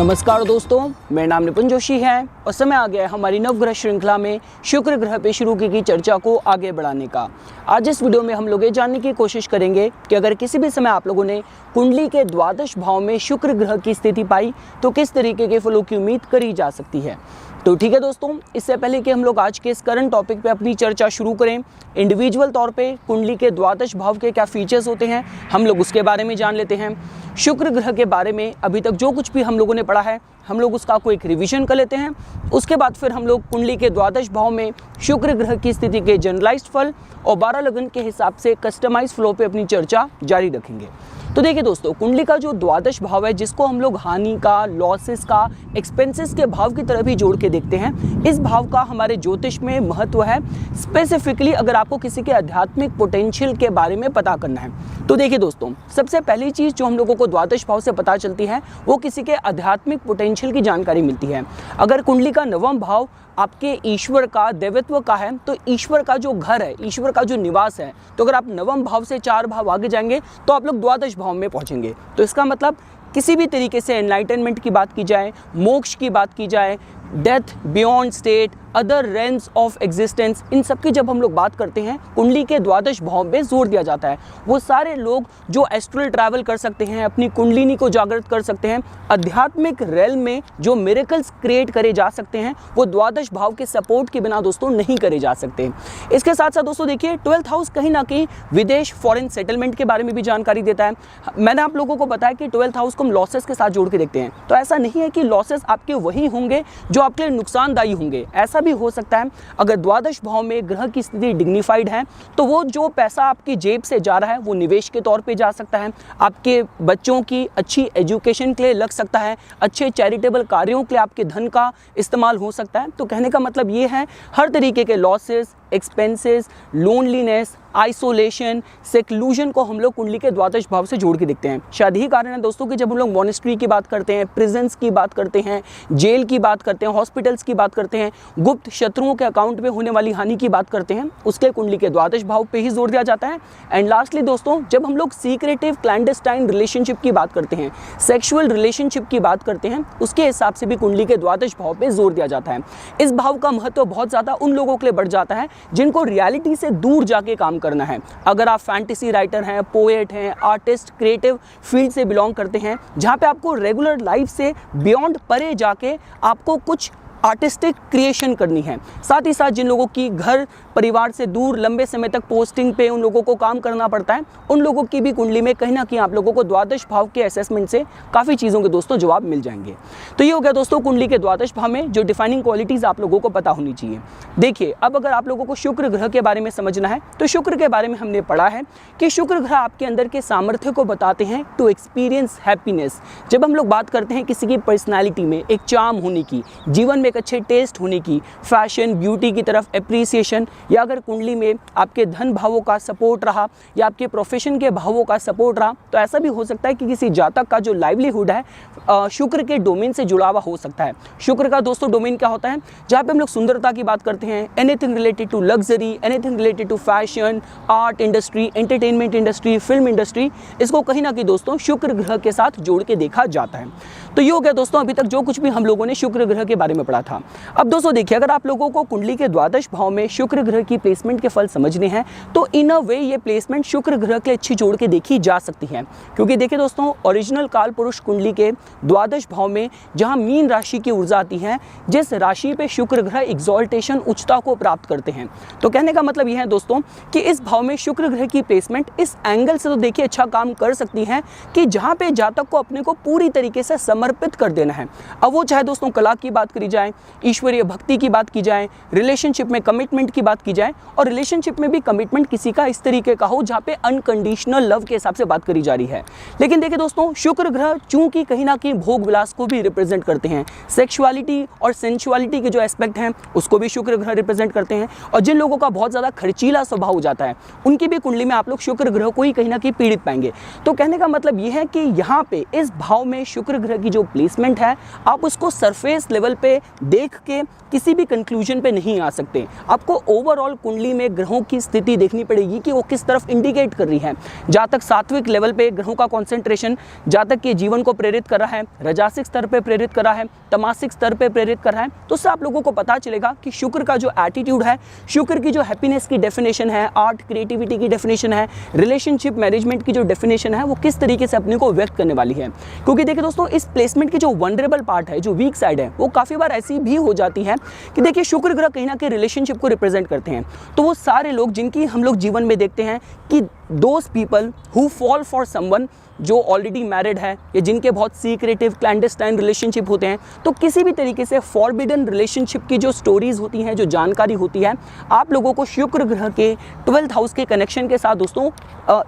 नमस्कार दोस्तों, मेरा नाम निपुन जोशी है और समय आ गया है हमारी नवग्रह श्रृंखला में शुक्र ग्रह पे शुरू की गई चर्चा को आगे बढ़ाने का। आज इस वीडियो में हम लोग ये जानने की कोशिश करेंगे कि अगर किसी भी समय आप लोगों ने कुंडली के द्वादश भाव में शुक्र ग्रह की स्थिति पाई तो किस तरीके के फलों की उम्मीद करी जा सकती है। तो ठीक है दोस्तों, इससे पहले कि हम लोग आज के इस करंट टॉपिक पे अपनी चर्चा शुरू करें, इंडिविजुअल तौर पे कुंडली के द्वादश भाव के क्या फीचर्स होते हैं हम लोग उसके बारे में जान लेते हैं। शुक्र ग्रह के बारे में अभी तक जो कुछ भी हम लोगों ने पढ़ा है हम लोग उसका कोई एक रिवीजन कर लेते हैं। उसके बाद फिर हम लोग कुंडली के द्वादश भाव में शुक्र ग्रह की स्थिति के जनरलाइज्ड फल और 12 लगन के हिसाब से कस्टमाइज फ्लो पे अपनी चर्चा जारी रखेंगे। तो देखिए दोस्तों, कुंडली का जो द्वादश भाव है जिसको हम लोग हानि का, लॉसेस का, एक्सपेंसेस के भाव की तरह भी जोड़ के देखते हैं, इस भाव का हमारे ज्योतिष में महत्व है। स्पेसिफिकली अगर आपको किसी के आध्यात्मिक पोटेंशियल के बारे में पता करना है तो देखिए दोस्तों, सबसे पहली चीज़ जो हम लोगों को द्वादश भाव से पता चलती है वो किसी के आध्यात्मिक पोटेंशियल की जानकारी मिलती है। अगर कुंडली का नवम भाव आपके ईश्वर का, देवत्व का है तो ईश्वर का जो घर है, ईश्वर का जो निवास है, तो अगर आप नवम भाव से 4 भाव आगे जाएंगे तो आप लोग द्वादश भाव में पहुंचेंगे। तो इसका मतलब किसी भी तरीके से एनलाइटनमेंट की बात की जाए, मोक्ष की बात की जाए, death, beyond state, other realms of existence, इन सब की जब हम लोग बात करते हैं कुंडली के द्वादश भाव में जोर दिया जाता है। वो सारे लोग जो एस्ट्रल ट्रैवल कर सकते हैं, अपनी कुंडलिनी को जागृत कर सकते हैं, आध्यात्मिक रेल्म में जो मिरेकल्स क्रिएट करे जा सकते हैं वो द्वादश भाव के सपोर्ट के बिना दोस्तों नहीं करे जा सकते। इसके साथ साथ दोस्तों देखिए 12th हाउस कहीं ना कहीं विदेश, फॉरेन सेटलमेंट के बारे में भी जानकारी देता है। मैंने आप लोगों को बताया कि 12th हाउस को हम लॉसेस के साथ जोड़ के देखते हैं, तो ऐसा नहीं है कि लॉसेस आपके वही होंगे जो आपके लिए नुकसानदायी होंगे। ऐसा भी हो सकता है अगर द्वादश भाव में ग्रह की स्थिति डिग्निफाइड है तो वो जो पैसा आपकी जेब से जा रहा है वो निवेश के तौर पे जा सकता है, आपके बच्चों की अच्छी एजुकेशन के लिए लग सकता है, अच्छे चैरिटेबल कार्यों के लिए आपके धन का इस्तेमाल हो सकता है। तो कहने का मतलब ये है हर तरीके के losses, expenses, loneliness, isolation, seclusion को हम लोग कुंडली के द्वादश भाव से जोड़ के देखते हैं। शायद यही कारण है दोस्तों कि जब हम लोग मॉनेस्ट्री की बात करते हैं, प्रिजन्स की बात करते हैं, जेल की बात करते हैं, हॉस्पिटल्स की बात करते हैं, गुप्त शत्रुओं के अकाउंट में होने वाली हानि की बात करते हैं, उसके कुंडली के द्वादश भाव पे ही जोर दिया जाता है। एंड लास्टली दोस्तों, जब हम लोग सीक्रेटिव क्लैंडस्टाइन रिलेशनशिप की बात करते हैं, सेक्सुअल रिलेशनशिप की बात करते हैं, उसके हिसाब से भी कुंडली के द्वादश भाव पे जोर दिया जाता है। इस भाव का महत्व बहुत ज़्यादा उन लोगों के लिए बढ़ जाता है जिनको रियलिटी से दूर जाके काम करना है। अगर आप फैंटेसी राइटर हैं, पोएट हैं, आर्टिस्ट, क्रिएटिव फील्ड से बिलोंग करते हैं, जहां पे आपको रेगुलर लाइफ से बियॉन्ड परे जाके आपको कुछ आर्टिस्टिक क्रिएशन करनी है, साथ ही साथ जिन लोगों की घर परिवार से दूर लंबे समय तक पोस्टिंग पे उन लोगों को काम करना पड़ता है, उन लोगों की भी कुंडली में कहीं ना कहीं आप लोगों को द्वादश भाव के असेसमेंट से काफ़ी चीज़ों के दोस्तों जवाब मिल जाएंगे। तो ये हो गया दोस्तों कुंडली के द्वादश भाव में जो डिफाइनिंग क्वालिटीज़ आप लोगों को पता होनी चाहिए। देखिए, अब अगर आप लोगों को शुक्र ग्रह के बारे में समझना है तो शुक्र के बारे में हमने पढ़ा है कि शुक्र ग्रह आपके अंदर के सामर्थ्य को बताते हैं टू एक्सपीरियंस हैप्पीनेस। जब हम लोग बात करते हैं किसी की पर्सनैलिटी में एक चार्म होने की, जीवन में एक अच्छे टेस्ट होने की, फैशन, ब्यूटी की तरफ अप्रिसिएशन, या अगर कुंडली में आपके धन भावों का सपोर्ट रहा या आपके प्रोफेशन के भावों का सपोर्ट रहा, तो ऐसा भी हो सकता है कि किसी जातक का जो लाइवलीहुड है शुक्र के डोमेन से जुड़ा हुआ हो सकता है। शुक्र का दोस्तों डोमेन क्या होता है? जहाँ पे हम लोग सुंदरता की बात करते हैं, anything related to luxury, anything related to fashion, art industry, entertainment industry, film industry, इसको कहीं ना कहीं दोस्तों शुक्र ग्रह के साथ जोड़ के देखा जाता है। तो ये हो गया दोस्तों अभी तक जो कुछ भी हम लोगों ने शुक्र ग्रह के बारे में पढ़ा था। अब दोस्तों देखिए, अगर आप लोगों को कुंडली के द्वादश भाव में शुक्र ग्रह की प्लेसमेंट के फल समझने हैं तो इन अ वे ये प्लेसमेंट शुक्र ग्रह के अच्छी जोड़ के देखी जा सकती है। क्योंकि देखिए दोस्तों, ओरिजिनल काल पुरुष कुंडली के द्वादश भाव में जहां मीन राशि की ऊर्जा आती है, जिस राशि पे शुक्र ग्रह एक्सॉल्टेशन, उच्चता को प्राप्त करते हैं, तो कहने का मतलब यह है दोस्तों कि इस भाव में शुक्र ग्रह की प्लेसमेंट इस एंगल से तो देखिए अच्छा काम कर सकती है कि जहां पे जातक को अपने को पूरी तरीके से समर्पित कर देना है। अब वो चाहे दोस्तों कला की बात करी जाए, ईश्वरीय भक्ति की बात की जाए, रिलेशनशिप में कमिटमेंट की बात की जाए, और रिलेशनशिप में भी कमिटमेंट किसी का इस तरीके का हो जहाँ पे अनकंडीशनल लव के हिसाब से बात करी जा रही है। लेकिन देखिए दोस्तों, शुक्र ग्रह चूंकि कहीं ना कहीं भोग विलास को भी रिप्रेजेंट करते हैं, सेक्सुअलिटी और सेंसुअलिटी के जो एस्पेक्ट हैं उसको भी शुक्र ग्रह रिप्रेजेंट करते हैं, और जिन लोगों का बहुत ज़्यादा खर्चीला स्वभाव हो जाता है उनकी भी कुंडली में आप लोग शुक्र ग्रह को ही कहीं ना कहीं पीड़ित पाएंगे। तो कहने का मतलब ये है कि यहाँ पे इस भाव में शुक्र ग्रह की जो प्लेसमेंट है आप उसको सरफेस लेवल पे देख के किसी भी कंक्लूजन पे नहीं आ सकते। आपको ओवरऑल कुंडली में ग्रहों की स्थिति देखनी पड़ेगी कि वो किस तरफ इंडिकेट कर रही है। जहाँ तक सात्विक लेवल पे ग्रहों का कॉन्सेंट्रेशन जहाँ तक कि जीवन को प्रेरित कर रहा है, राजसिक स्तर पे प्रेरित कर रहा है, तमासिक स्तर पे प्रेरित कर रहा है, तो उससे आप लोगों को पता चलेगा कि शुक्र का जो एटीट्यूड है, शुक्र की जो हैप्पीनेस की डेफिनेशन है, आर्ट क्रिएटिविटी की डेफिनेशन है, रिलेशनशिप मैनेजमेंट की जो डेफिनेशन है, वो किस तरीके से अपने को व्यक्त करने वाली है। क्योंकि देखिए दोस्तों, इस प्लेसमेंट की जो वनरेबल पार्ट है, जो वीक साइड है, वो काफ़ी बार ऐसी भी हो जाती है कि देखिए शुक्र ग्रह कहीं ना कहीं रिलेशनशिप को रिप्रेजेंट करते हैं। तो वो सारे लोग जिनकी हम लोग जीवन में देखते हैं कि those people who fall for someone जो ऑलरेडी मैरिड है या जिनके बहुत सीक्रेटिव क्लैंडस्टाइन रिलेशनशिप होते हैं, तो किसी भी तरीके से फॉरबिडन रिलेशनशिप की जो स्टोरीज होती हैं, जो जानकारी होती है, आप लोगों को शुक्र ग्रह के 12th हाउस के कनेक्शन के साथ दोस्तों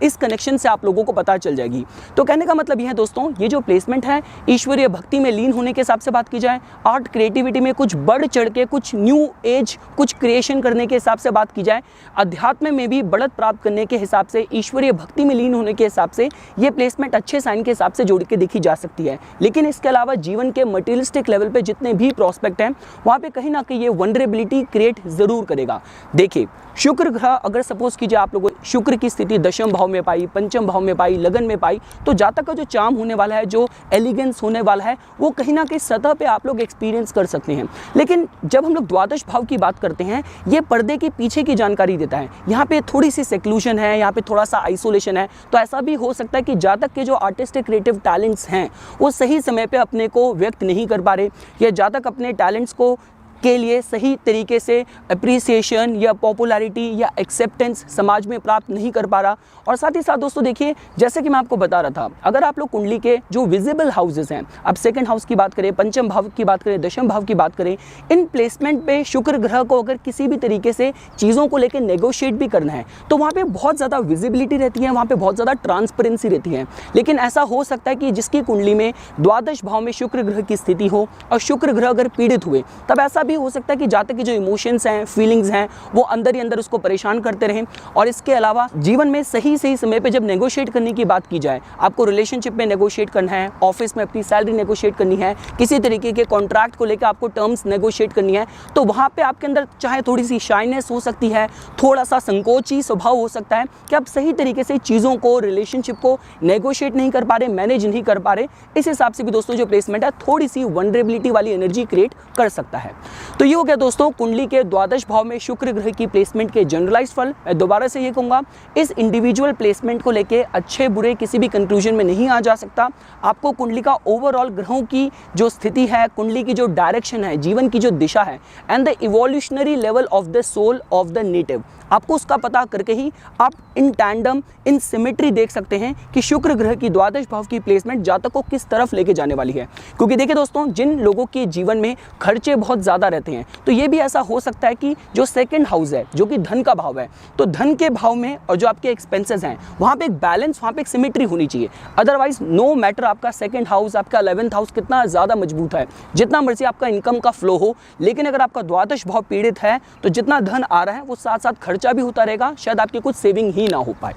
इस कनेक्शन से आप लोगों को पता चल जाएगी। तो कहने का मतलब यह है दोस्तों, ये जो प्लेसमेंट है ईश्वरीय भक्ति में लीन होने के हिसाब से बात की जाए, आर्ट क्रिएटिविटी में कुछ बढ़ चढ़ के कुछ न्यू एज कुछ क्रिएशन करने के हिसाब से बात की जाए, अध्यात्म में भी बढ़त प्राप्त करने के हिसाब से, ईश्वरीय भक्ति में लीन होने के हिसाब से ये प्लेसमेंट अच्छे साइन के हिसाब से जोड़ के देखी जा सकती है। लेकिन इसके अलावा जीवन के मटेरियलिस्टिक लेवल पे जितने भी प्रोस्पेक्ट हैं, वहाँ पे कहीं ना कहीं ये वनरेबिलिटी क्रिएट जरूर करेगा। देखिए शुक्र ग्रह अगर सपोज कीजिए आप लोगों शुक्र की स्थिति दशम भाव में पाई, पंचम भाव में पाई, लगन में पाई, तो जातक का जो चार्म होने वाला है, जो एलिगेंस होने वाला है, वो कहीं ना कहीं सतह पे आप लोग एक्सपीरियंस कर सकते हैं। लेकिन जब हम लोग द्वादश भाव की बात करते हैं, ये पर्दे के पीछे की जानकारी देता है। यहाँ पे थोड़ी सी सेक्लूशन है, यहाँ पे थोड़ा सा आइसोलेशन है, तो ऐसा भी हो सकता है कि जातक के जो आर्टिस्टिक क्रिएटिव टैलेंट्स हैं वो सही समय पे अपने को व्यक्त नहीं कर पा रहे, या जातक अपने टैलेंट्स को के लिए सही तरीके से अप्रिसिएशन या पॉपुलैरिटी या एक्सेप्टेंस समाज में प्राप्त नहीं कर पा रहा। और साथ ही साथ दोस्तों देखिए, जैसे कि मैं आपको बता रहा था, अगर आप लोग कुंडली के जो विजिबल हाउसेस हैं, अब सेकंड हाउस की बात करें, पंचम भाव की बात करें, दशम भाव की बात करें, इन प्लेसमेंट पे शुक्र ग्रह को अगर किसी भी तरीके से चीज़ों को लेकर नेगोशिएट भी करना है, तो वहाँ पे बहुत ज़्यादा विजिबिलिटी रहती है, वहाँ पे बहुत ज़्यादा ट्रांसपेरेंसी रहती है। लेकिन ऐसा हो सकता है कि जिसकी कुंडली में द्वादश भाव में शुक्र ग्रह की स्थिति हो और शुक्र ग्रह अगर पीड़ित हुए, तब ऐसा भी हो सकता है कि जातक के जो इमोशंस हैं, फीलिंग्स हैं, वो अंदर ही अंदर उसको परेशान करते रहें। और इसके अलावा जीवन में सही समय पे जब नेगोशिएट करने की बात की जाए, आपको रिलेशनशिप में नेगोशिएट करना है, ऑफिस में अपनी सैलरी नेगोशिएट करनी है, किसी तरीके के कॉन्ट्रैक्ट को लेकर आपको टर्म्स नेगोशिएट करनी है, तो वहाँ पे आपके अंदर चाहे थोड़ी सी शाइनेस हो सकती है, थोड़ा सा संकोची स्वभाव हो सकता है कि आप सही तरीके से चीज़ों को, रिलेशनशिप को नेगोशिएट नहीं कर पा रहे, मैनेज नहीं कर पा रहे। इस हिसाब से भी दोस्तों जो प्लेसमेंट है, थोड़ी सी वनरेबिलिटी वाली एनर्जी क्रिएट कर सकता है। तो ये हो गया दोस्तों कुंडली के द्वादश भाव में शुक्र ग्रह की प्लेसमेंट के जनरलाइज फल। मैं दोबारा से ये कहूँगा, इस इंडिविजुअल प्लेसमेंट को लेके अच्छे बुरे किसी भी कंक्लूजन में नहीं आ जा सकता। आपको कुंडली का ओवरऑल ग्रहों की जो स्थिति है, कुंडली की जो डायरेक्शन है, जीवन की जो दिशा है, and the evolutionary level of the soul of the native, आपको उसका पता करके ही आप इन टैंडम, इन सिमेट्री देख सकते हैं कि शुक्र ग्रह की द्वादश भाव की प्लेसमेंट जातक को किस तरफ लेके जाने वाली है। क्योंकि देखिए दोस्तों, जिन लोगों के जीवन में खर्चे बहुत ज़्यादा रहते हैं, तो ये भी ऐसा हो सकता है कि जो सेकंड हाउस है, जो कि धन का भाव है, तो धन के भाव में और जो आपके एक्सपेंसेस हैं, वहाँ पे एक बैलेंस, वहाँ पे एक सिमेट्री होनी चाहिए। अदरवाइज नो मैटर आपका सेकंड हाउस, आपका 11th हाउस कितना ज़्यादा मजबूत है, जितना मर्जी आपका इनकम का फ्लो हो, लेकिन अगर आपका द्वादश भाव पीड़ित है, तो जितना धन आ रहा है वो साथ साथ खर्चा भी होता रहेगा, शायद आपकी कुछ सेविंग ही ना हो पाए।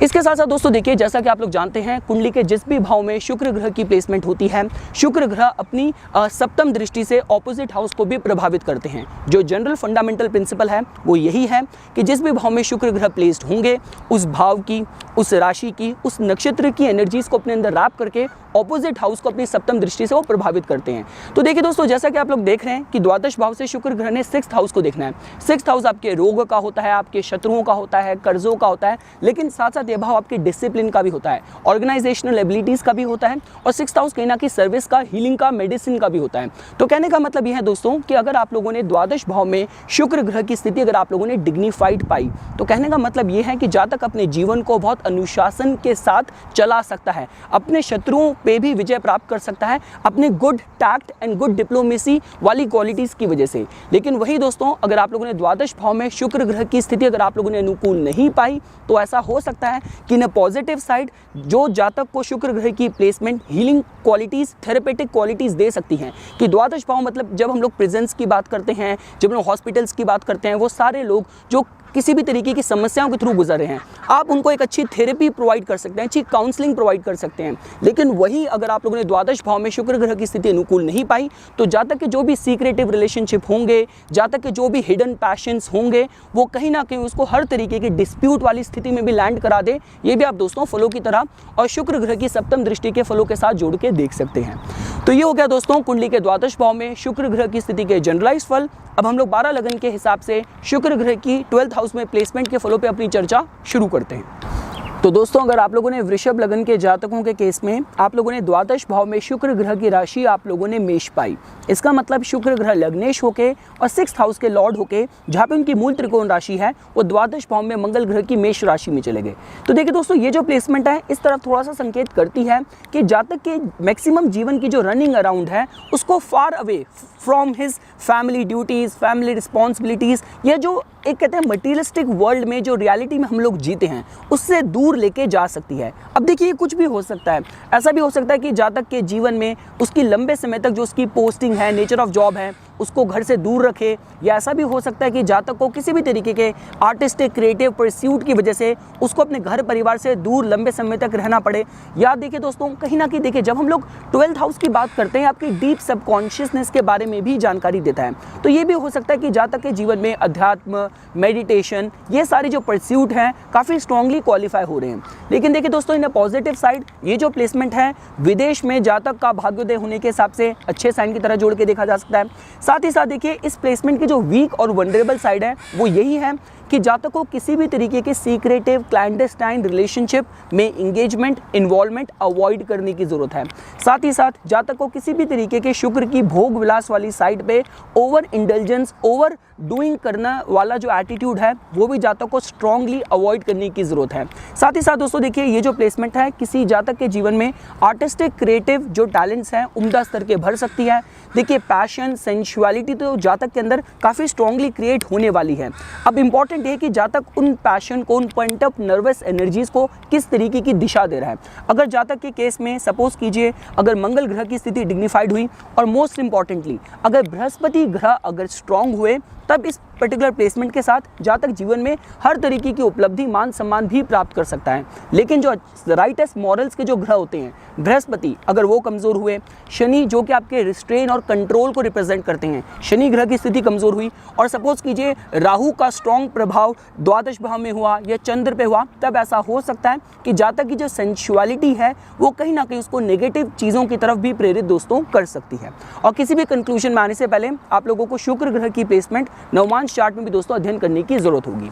इसके साथ साथ दोस्तों देखिए, जैसा कि आप लोग जानते हैं, कुंडली के जिस भी भाव में शुक्र ग्रह की प्लेसमेंट होती है, शुक्र ग्रह अपनी सप्तम दृष्टि से ऑपोजिट हाउस को भी प्रभावित करते हैं। जो जनरल फंडामेंटल प्रिंसिपल है वो यही है कि जिस भी भाव में शुक्र ग्रह प्लेस्ड होंगे, उस भाव की, उस राशि की, उस नक्षत्र की एनर्जीज को अपने अंदर रैप करके ऑपोजिट हाउस को अपनी सप्तम दृष्टि से वो प्रभावित करते हैं। तो देखिए दोस्तों, जैसा कि आप लोग देख रहे हैं कि द्वादश भाव से शुक्र ग्रह ने 6th हाउस को देखना है। 6th हाउस आपके रोग का होता है, आपके शत्रुओं का होता है, कर्जों का होता है, लेकिन साथ साथ ये भाव आपके डिसिप्लिन का भी होता है, ऑर्गेनाइजेशनल एबिलिटीज का भी होता है, और 6th हाउस कहीं ना कहीं सर्विस का, हीलिंग का, मेडिसिन का भी होता है। तो कहने का मतलब यह है दोस्तों कि अगर आप लोगों ने द्वादश भाव में शुक्र ग्रह की स्थिति अगर आप लोगों ने डिग्निफाइड पाई, तो कहने का मतलब यह है कि जातक अपने जीवन को बहुत अनुशासन के साथ चला सकता है, अपने शत्रुओं पे भी विजय प्राप्त कर सकता है, अपने good tact and good diplomacy वाली क्वालिटीज की वजह से। लेकिन वही दोस्तों, अगर आप लोगों ने द्वादश भाव में शुक्र ग्रह की स्थिति अगर आप लोगों ने अनुकूल नहीं पाई, तो ऐसा हो सकता है कि न पॉजिटिव साइड जो जातक को शुक्र ग्रह की placement healing qualities, therapeutic qualities दे सकती हैं। कि द्वादश भाव मतलब जब हम लोग प्रेजेंस की बात करते हैं, जब हम लोग हॉस्पिटल्स की बात करते हैं, वो सारे लोग जो किसी भी तरीके की समस्याओं के थ्रू गुजर रहे हैं, आप उनको एक अच्छी थेरेपी प्रोवाइड कर सकते हैं, अच्छी काउंसलिंग प्रोवाइड कर सकते हैं। लेकिन वही अगर आप लोगों ने द्वादश भाव में शुक्र ग्रह की स्थिति अनुकूल नहीं पाई तो जातक के जो भी सीक्रेटिव रिलेशनशिप होंगे, जातक के जो भी हिडन पैशंस होंगे, वो कहीं ना कहीं उसको हर तरीके की डिस्प्यूट वाली स्थिति में भी लैंड करा दे। ये भी आप दोस्तों फलों की तरह और शुक्र ग्रह की सप्तम दृष्टि के फलों के साथ जोड़ के देख सकते हैं। तो ये हो गया दोस्तों कुंडली के द्वादश भाव में शुक्र ग्रह की स्थिति के जनरलाइज फल। अब हम लोग 12 लगन के हिसाब से शुक्र ग्रह की 12th हाउस में प्लेसमेंट के फलों पे अपनी चर्चा शुरू करते हैं। तो दोस्तों अगर आप लोगों ने वृषभ लगन के जातकों के केस में आप लोगों ने द्वादश भाव में शुक्र ग्रह की राशि आप लोगों ने मेष पाई, इसका मतलब शुक्र ग्रह लग्नेश होके और 6th हाउस के लॉर्ड होके जहाँ पे उनकी मूल त्रिकोण राशि है वो द्वादश भाव में मंगल ग्रह की मेष राशि में चले गए। तो देखिए दोस्तों ये जो प्लेसमेंट है इस तरफ थोड़ा सा संकेत करती है कि जातक के मैक्सिमम जीवन की जो रनिंग अराउंड है उसको far away from his family duties, family responsibilities, या जो एक कहते हैं मटीरियलिस्टिक वर्ल्ड में जो रियलिटी में हम लोग जीते हैं उससे दूर लेके जा सकती है। अब देखिए कुछ भी हो सकता है, ऐसा भी हो सकता है कि जातक के जीवन में उसकी लंबे समय तक जो उसकी पोस्टिंग है, नेचर ऑफ जॉब है, उसको घर से दूर रखे, या ऐसा भी हो सकता है कि जातक को किसी भी तरीके के आर्टिस्टिक क्रिएटिव परस्यूट की वजह से उसको अपने घर परिवार से दूर लंबे समय तक रहना पड़े। या देखिए दोस्तों कहीं ना कहीं देखिए जब हम लोग 12th हाउस की बात करते हैं आपकी डीप सबकॉन्शियसनेस के बारे में भी जानकारी देता है। तो ये भी हो सकता है कि जातक के जीवन में अध्यात्म, मेडिटेशन, ये सारी जो परस्यूट हैं काफ़ी स्ट्रांगली क्वालिफाई हो रहे हैं। लेकिन देखिए दोस्तों इन अ पॉजिटिव साइड ये जो प्लेसमेंट है विदेश में जातक का भाग्योदय होने के हिसाब से अच्छे साइन की तरह जोड़ के देखा जा सकता है। साथ ही साथ देखिए इस प्लेसमेंट की जो वीक और वनरेबल साइड है वो यही है कि जातक को किसी भी तरीके के सीक्रेटिव क्लैंडस्टाइन रिलेशनशिप में इंगेजमेंट, इन्वॉल्वमेंट अवॉइड करने की जरूरत है। साथ ही साथ जातक को किसी भी तरीके के शुक्र की भोग विलास वाली साइड पे ओवर इंडल्जेंस, ओवर डूइंग करना वाला जो एटीट्यूड है वो भी जातक को स्ट्रांगली अवॉइड करने की जरूरत है। साथ ही साथ दोस्तों देखिए ये जो प्लेसमेंट है किसी जातक के जीवन में आर्टिस्टिक क्रिएटिव जो टैलेंट्स हैं उम्दा स्तर के भर सकती है। देखिए पैशन, सेंसुअलिटी तो जातक के अंदर काफ़ी स्ट्रांगली क्रिएट होने वाली है। अब इंपॉर्टेंट है कि जातक उन पैशन को, उन पॉइंट ऑफ नर्वस एनर्जीज को किस तरीके की दिशा दे रहा है। अगर जातक के केस में सपोज कीजिए अगर मंगल ग्रह की स्थिति डिग्निफाइड हुई और मोस्ट इंपॉर्टेंटली अगर बृहस्पति ग्रह अगर स्ट्रांग हुए तब इस पर्टिकुलर प्लेसमेंट के साथ जातक जीवन में हर तरीके की उपलब्धि, मान सम्मान भी प्राप्त कर सकता है। लेकिन जो राइटेस्ट मॉरल्स के जो ग्रह होते हैं, बृहस्पति अगर वो कमज़ोर हुए, शनि जो कि आपके रिस्ट्रेन और कंट्रोल को रिप्रेजेंट करते हैं, शनि ग्रह की स्थिति कमज़ोर हुई और सपोज कीजिए राहु का स्ट्रॉन्ग प्रभाव द्वादश भाव में हुआ या चंद्र पे हुआ, तब ऐसा हो सकता है कि जातक की जो सेंसुअलिटी है वो कहीं ना कहीं उसको नेगेटिव चीज़ों की तरफ भी प्रेरित दोस्तों कर सकती है। और किसी भी कंक्लूजन में आने से पहले आप लोगों को शुक्र ग्रह की प्लेसमेंट नवमांश चार्ट में भी दोस्तों अध्ययन करने की जरूरत होगी।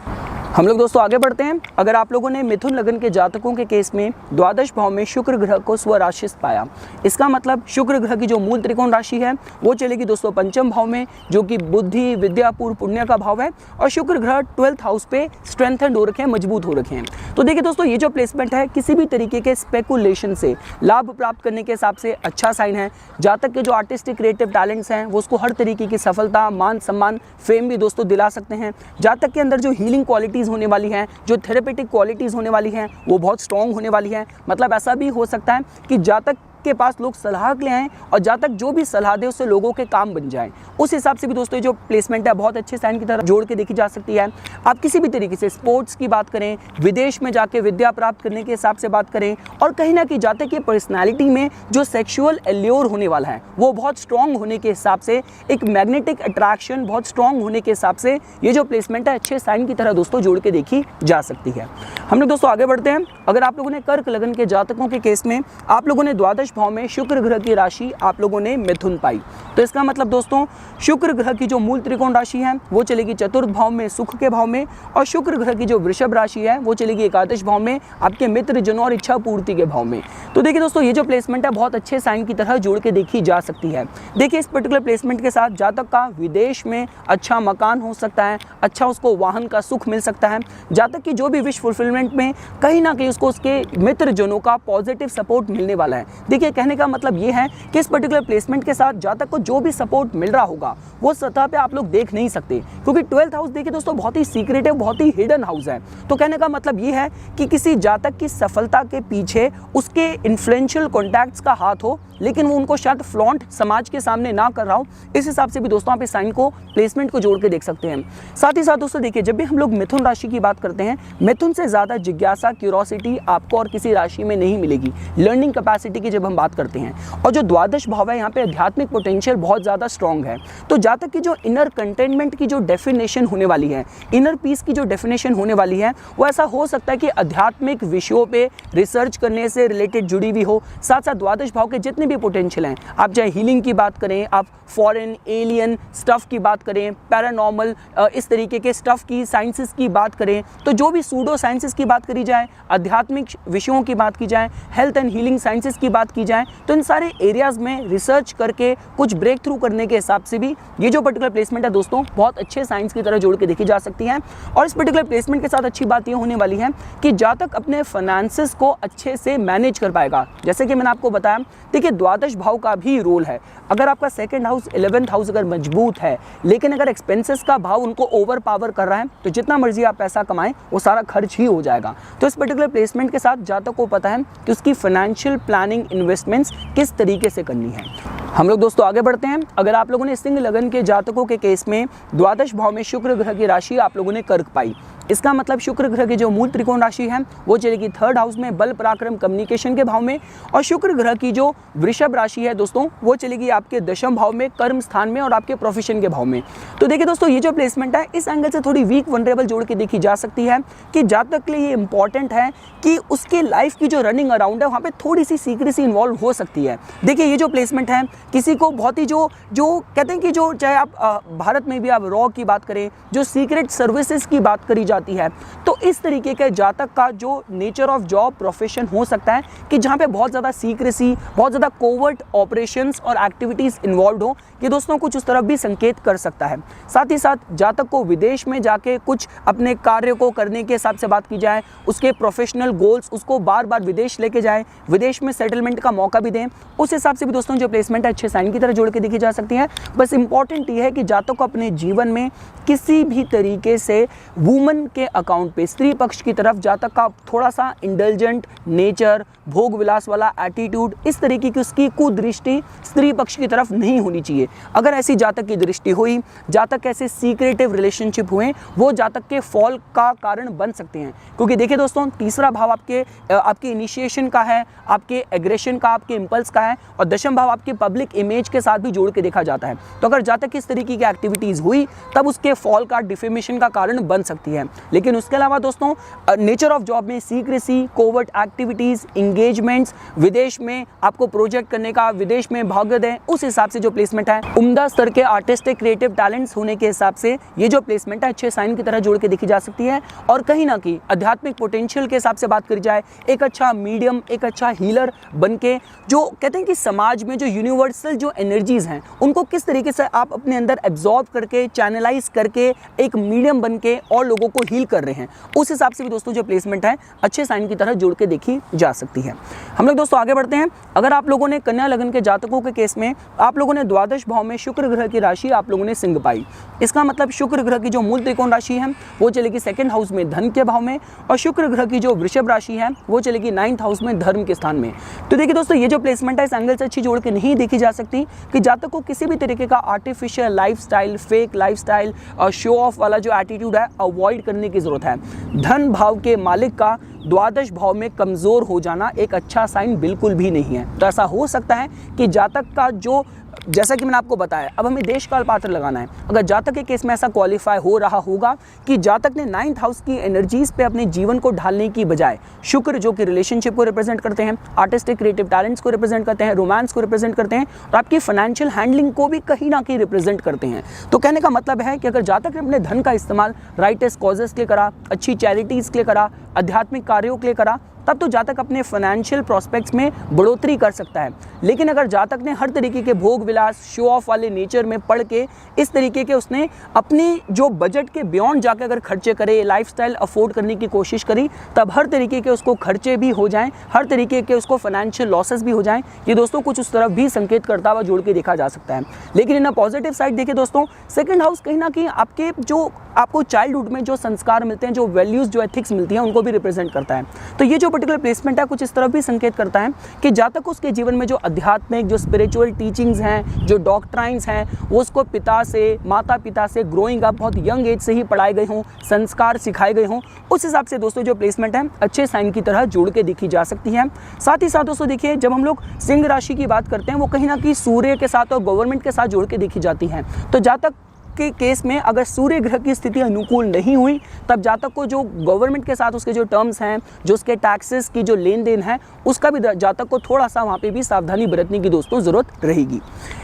हम लोग दोस्तों आगे बढ़ते हैं। अगर आप लोगों ने मिथुन लगन के जातकों के केस में द्वादश भाव में शुक्र ग्रह को स्वराशिस्थ पाया, इसका मतलब शुक्र ग्रह की जो मूल त्रिकोण राशि है वो चलेगी दोस्तों पंचम भाव में जो कि बुद्धि, विद्या, पूर्व पुण्य का भाव है और शुक्र ग्रह 12th हाउस पे स्ट्रेंथेंड हो रखे हैं, मजबूत हो रखे हैं। तो देखिए दोस्तों ये जो प्लेसमेंट है किसी भी तरीके के स्पेकुलेशन से लाभ प्राप्त करने के हिसाब से अच्छा साइन है। जातक के जो आर्टिस्टिक क्रिएटिव टैलेंट्स हैं वो उसको हर तरीके की सफलता, मान सम्मान, फेम भी दोस्तों दिला सकते हैं। जातक के अंदर जो हीलिंग क्वालिटीज़ होने वाली हैं, जो थेरेपेटिक क्वालिटीज़ होने वाली हैं वो बहुत स्ट्रॉन्ग होने वाली हैं। मतलब ऐसा भी हो सकता है कि जातक के पास लोग सलाह के लिए आएँ और जातक जो भी सलाह दे उससे लोगों के काम बन जाएं। उस हिसाब से भी दोस्तों ये जो प्लेसमेंट है बहुत अच्छे साइन की तरह जोड़ के देखी जा सकती है। आप किसी भी तरीके से स्पोर्ट्स की बात करें, विदेश में जाके विद्या प्राप्त करने के हिसाब से बात करें और कहीं ना कहीं जातक की पर्सनैलिटी में जो सेक्शुअल एल्योर होने वाला है वो बहुत स्ट्रॉन्ग होने के हिसाब से, एक मैग्नेटिक अट्रैक्शन बहुत स्ट्रॉन्ग होने के हिसाब से ये जो प्लेसमेंट है अच्छे साइन की तरह दोस्तों जोड़ के देखी जा सकती है। हम लोग दोस्तों आगे बढ़ते हैं। अगर आप लोगों ने कर्क लगन के जातकों के केस में आप लोगों ने द्वादश भाव में शुक्र ग्रह की राशि आप लोगों ने मिथुन पाई, तो इसका मतलब दोस्तों शुक्र ग्रह की जो मूल त्रिकोण राशि है वो चलेगी चतुर्थ भाव में, सुख के भाव में, और शुक्र ग्रह की जो वृषभ राशि है वो चलेगी एकादश भाव में, आपके मित्र जनों और इच्छा पूर्ति के भाव में। तो देखिए दोस्तों ये जो प्लेसमेंट है बहुत अच्छे साइन की तरह जोड़ के देखी जा सकती है। देखिए इस पर्टिकुलर प्लेसमेंट के साथ जातक का विदेश में अच्छा मकान हो सकता है, अच्छा उसको वाहन का सुख मिल सकता है। जातक की जो भी विश फुलफिलमेंट में कहीं ना कहीं उसको उसके मित्र जनों का पॉजिटिव सपोर्ट मिलने वाला है। देखिए देखिए कहने का मतलब ये है कि इस पर्टिकुलर प्लेसमेंट के साथ जातक को जो भी सपोर्ट मिल रहा होगा वो सतह पे आप लोग देख नहीं सकते, क्योंकि 12th हाउस देखिए दोस्तों बहुत ही सीक्रेटिव, बहुत ही हिडन हाउस है। तो कहने का मतलब ये है कि किसी जातक की सफलता के पीछे उसके इन्फ्लुएंशियल कॉन्टैक्ट्स का हाथ हो, लेकिन वो उनको शायद फ्लॉन्ट समाज के सामने ना कर रहा हो। इस हिसाब से भी दोस्तों आप इस साइन को, प्लेसमेंट को जोड़ के देख सकते हैं। साथ ही साथ दोस्तों देखिए, जब भी हम लोग मिथुन राशि की बात करते हैं, मिथुन से ज्यादा जिज्ञासा, क्यूरोसिटी आपको और किसी राशि में नहीं मिलेगी। लर्निंग कैपेसिटी की जब हम बात करते हैं, और जो द्वादश भाव है यहाँ पे आध्यात्मिक पोटेंशियल बहुत ज्यादा स्ट्रॉन्ग है। तो जातक की जो इनर कंटेनमेंट की जो डेफिनेशन होने वाली है, इनर पीस की जो डेफिनेशन होने वाली है, वो ऐसा हो सकता है कि आध्यात्मिक विषयों पे रिसर्च करने से रिलेटेड जुड़ी हुई हो। साथ साथ द्वादश भाव के जितने भी पोटेंशियल हैं, आप चाहे हीलिंग की बात करें, आप फॉरेन एलियन स्टफ की बात करें, पैरानॉर्मल इस तरीके के स्टफ की साइंसेस की बात करें, तो जो भी सूडो साइंसेस की बात करी जाए, आध्यात्मिक विषयों की बात की जाए, हेल्थ एंड हीलिंग साइंसेस की बात की जाए, तो इन सारे एरियाज में रिसर्च करके कुछ ब्रेक थ्रू करने के हिसाब से भी ये जो पर्टिकुलर प्लेसमेंट है दोस्तों बहुत अच्छे साइंस की तरह जोड़ के देखी जा सकती है। और इस पर्टिकुलर प्लेसमेंट के साथ अच्छी बात ये होने वाली है कि जातक अपने फाइनेंसेस को अच्छे से मैनेज कर पाएगा। जैसे कि मैंने आपको बताया, देखिए द्वादश भाव का भी रोल है। अगर आपका सेकंड हाउस, 11th हाउस अगर मजबूत है, लेकिन अगर एक्सपेंसेस का भाव उनको ओवर पावर कर रहा है, तो जितना मर्जी आप पैसा कमाएं वो सारा खर्च ही हो जाएगा। तो इस पर्टिकुलर प्लेसमेंट के साथ जातक को पता है कि उसकी फाइनेंशियल प्लानिंग, इन्वेस्टमेंट्स किस तरीके से करनी है। हम लोग दोस्तों आगे बढ़ते हैं। अगर आप लोगों ने सिंह लगन के जातकों के केस में द्वादश भाव में शुक्र ग्रह की राशि आप लोगों ने कर्क पाई, इसका मतलब शुक्र ग्रह की जो मूल त्रिकोण राशि है वो चलेगी 3rd हाउस में, बल पराक्रम कम्युनिकेशन के भाव में, और शुक्र ग्रह की जो वृषभ राशि है दोस्तों वो चलेगी आपके 10वें भाव में, कर्म स्थान में और आपके प्रोफेशन के भाव में। तो देखिए दोस्तों, ये जो प्लेसमेंट है इस एंगल से थोड़ी वीक वनरेबल जोड़ के देखी जा सकती है कि जातक के लिए ये इंपॉर्टेंट है कि उसके लाइफ की जो रनिंग अराउंड है वहाँ पे थोड़ी सी सीक्रेसी इन्वॉल्व हो सकती है। देखिए ये जो प्लेसमेंट है किसी को बहुत ही जो कहते हैं कि जो चाहे आप भारत में भी आप रॉ की बात करें, जो सीक्रेट सर्विसेज की बात करी जाती है, तो इस तरीके के जातक का जो नेचर ऑफ जॉब प्रोफेशन हो सकता है कि जहाँ पे बहुत ज़्यादा सीक्रेसी, बहुत ज़्यादा कोवर्ट ऑपरेशंस और एक्टिविटीज़ इन्वॉल्व हो, ये दोस्तों कुछ उस तरफ भी संकेत कर सकता है। साथ ही साथ जातक को विदेश में जाके कुछ अपने कार्य को करने के हिसाब से बात की जाए, उसके प्रोफेशनल गोल्स उसको बार बार विदेश लेके जाए, विदेश में सेटलमेंट का मौका भी दें, उस हिसाब से भी दोस्तों जो प्लेसमेंट है अच्छे साइन की तरह जोड़ के देखी जा सकती है। बस इंपॉर्टेंट ये है कि जातक को अपने जीवन में किसी भी तरीके से वुमन के अकाउंट पे, स्त्री पक्ष की तरफ जातक का थोड़ा सा इंडल्जेंट नेचर, भोग विलास वाला एटीट्यूड, इस तरीके की उसकी कुदृष्टि स्त्री पक्ष की तरफ नहीं होनी चाहिए। अगर ऐसी जातक की दृष्टि हुई, जातक ऐसे सीक्रेटिव रिलेशनशिप हुए, वो जातक के फॉल का कारण बन सकते हैं। क्योंकि देखिए दोस्तों, तीसरा भाव आपके इनिशिएशन का है, आपके एग्रेशन का, आपके इंपल्स का है, और 10वां भाव आपके पब्लिक इमेज के साथ भी जोड़ के देखा जाता है। तो अगर जातक इस तरीके की एक्टिविटीज हुई तब उसके फॉल का, डिफेमेशन का कारण बन सकती है। लेकिन उसके अलावा दोस्तों नेचर ऑफ जॉब में सीक्रेसी, कोवर्ट एक्टिविटीज, एंगेजमेंट्स, विदेश में आपको प्रोजेक्ट करने का, विदेश में भाग्य दें, उस हिसाब से जो प्लेसमेंट है, उम्दा स्तर के आर्टिस्टिक क्रिएटिव टैलेंट्स होने के हिसाब से ये जो प्लेसमेंट है अच्छे साइन की तरह जोड़ के देखी जा सकती है। और कहीं ना कहीं आध्यात्मिक पोटेंशियल के हिसाब से बात करी जाए, एक अच्छा मीडियम, एक अच्छा हीलर बन के, जो कहते हैं कि समाज में जो यूनिवर्सल जो एनर्जीज हैं उनको किस तरीके से आप अपने अंदर एब्जॉर्ब करके, चैनलाइज करके एक मीडियम बन के और लोगों को हील कर रहे हैं, उस हिसाब से भी दोस्तों जो प्लेसमेंट है अच्छे साइन की तरह जोड़ के देखी जा सकती है। हम लोग दोस्तों आगे बढ़ते हैं। अगर आप लोगों ने कन्या लगन के जातकों के केस में आप लोगों ने द्वादश भाव में शुक्र ग्रह की राशि आप लोगों ने सिंह पाई, इसका मतलब शुक्र ग्रह की जो मूल त्रिकोण राशि है वो चलेगी 2nd हाउस में, धन के भाव में, और शुक्र ग्रह की जो वृषभ राशि है वो चलेगी 9th हाउस में, धर्म के स्थान में। तो देखिए दोस्तों, ये जो प्लेसमेंट है इस एंगल से अच्छी जोड़ के नहीं देखी जा सकती कि जातक को किसी भी तरीके का आर्टिफिशियल लाइफस्टाइल, फेक लाइफस्टाइल और शो ऑफ वाला जो एटीट्यूड है अवॉइड करने की जरूरत है। धन भाव के मालिक का द्वादश भाव में कमजोर हो जाना एक अच्छा साइन बिल्कुल भी नहीं है। तो ऐसा हो सकता है कि जातक का जो, जैसा कि मैंने आपको बताया, अब हमें देश काल पात्र लगाना है। अगर जातक के केस में ऐसा क्वालिफाई हो रहा होगा कि जातक ने 9th हाउस की एनर्जीज पे अपने जीवन को ढालने की बजाय शुक्र जो कि रिलेशनशिप को रिप्रेजेंट करते हैं, आर्टिस्टिक क्रिएटिव टैलेंट्स को रिप्रेजेंट करते हैं, रोमांस को रिप्रेजेंट करते हैं, और आपकी फाइनेंशियल हैंडलिंग को भी कहीं ना कहीं रिप्रेजेंट करते हैं। तो कहने का मतलब है कि अगर जातक ने अपने धन का इस्तेमाल राइटेस्ट कॉजेस के लिए करा, अच्छी चैरिटीज के लिए करा, आध्यात्मिक कार्यों के लिए करा, तब तो जातक अपने फाइनेंशियल प्रॉस्पेक्ट्स में बढ़ोतरी कर सकता है। लेकिन अगर जातक ने हर तरीके के भोग विलास, शो ऑफ वाले नेचर में पढ़ के इस तरीके के उसने अपनी जो बजट के बियॉन्ड जाकर अगर खर्चे करे, लाइफस्टाइल अफोर्ड करने की कोशिश करी, तब हर तरीके के उसको खर्चे भी हो जाएं, हर तरीके के उसको फाइनेंशियल लॉसेस भी हो जाएं। ये दोस्तों कुछ उस तरफ भी संकेत करता हुआ जोड़ के देखा जा सकता है। लेकिन इन पॉजिटिव साइड देखिए दोस्तों, सेकंड हाउस कहीं ना कहीं आपके जो आपको चाइल्डहुड में जो संस्कार मिलते हैं, जो वैल्यूज़, जो एथिक्स मिलती हैं, उनको भी रिप्रेजेंट करता है। तो ये जो पर्टिकुलर प्लेसमेंट है कुछ इस तरफ भी संकेत करता है कि जातक उसके जीवन में जो आध्यात्मिक, जो स्पिरिचुअल टीचिंग्स हैं, जो डॉक्ट्राइन्स हैं, वो उसको पिता से, माता पिता से ग्रोइंग अप बहुत यंग एज से ही पढ़ाए गए हों, संस्कार सिखाए गए हों। उस हिसाब से दोस्तों जो प्लेसमेंट है अच्छे साइन की तरह जोड़ के देखी जा सकती है। साथ ही साथ दोस्तों देखिए, जब हम लोग सिंह राशि की बात करते हैं, वो कहीं ना कहीं सूर्य के साथ और गवर्नमेंट के साथ जोड़ के देखी जाती है। तो जातक के केस में अगर सूर्य ग्रह की स्थिति अनुकूल नहीं हुई, तब जातक को जो गवर्नमेंट के साथ उसके जो टर्म्स हैं, जो उसके टैक्सेस की जो लेन देन है, उसका भी जातक को थोड़ा सा वहाँ पे भी सावधानी बरतने की दोस्तों ज़रूरत रहेगी।